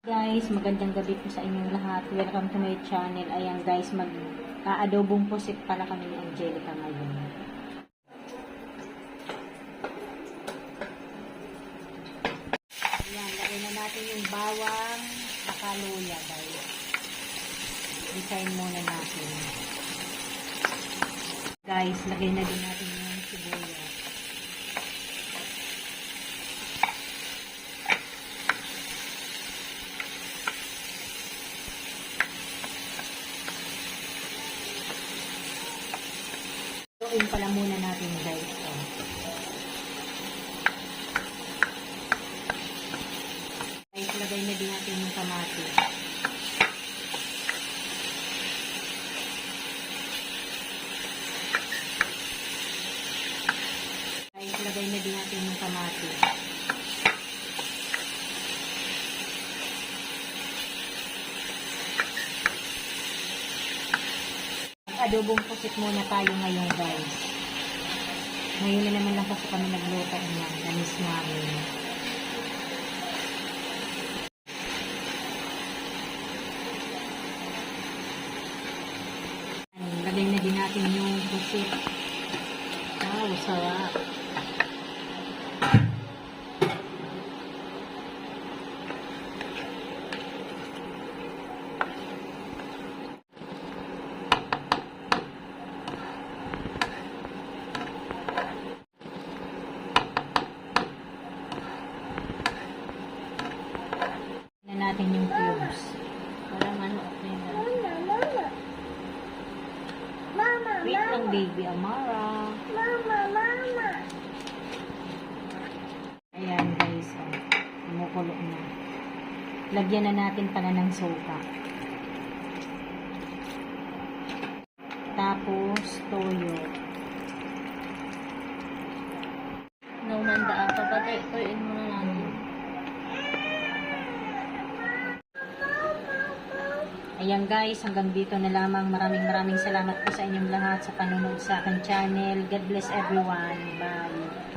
Guys, magandang gabi po sa inyong lahat. Welcome to my channel. Ayan guys, mag-aadobong pusit pala kami ni Angelica ngayon. Ayan, lagay na natin yung bawang saka luya guys. Design muna natin. Guys, lagay na din natin yung sibuyas. Lutuin pala muna natin guys. Guys, lagay na din natin yung kamatis. Guys, lagay na din natin yung kamatis. Adobong pusit muna tayo ngayon guys. Ngayon na naman lang kasi kami nagluto niyan. Namis namin. Lagay na din natin yung pusit. Wow, sarap. Natin yung cubes. Parang ano, okay na. Mama, wait lang baby, Amara. Mama. Ayan guys, kumukulo na. Lagyan na natin pala ng sopa. Tapos, toyo. Naumanda ka, patay-toyin mo na natin. Ayan guys, hanggang dito na lamang. Maraming salamat po sa inyong lahat sa panonood sa aking channel. God bless everyone. Bye.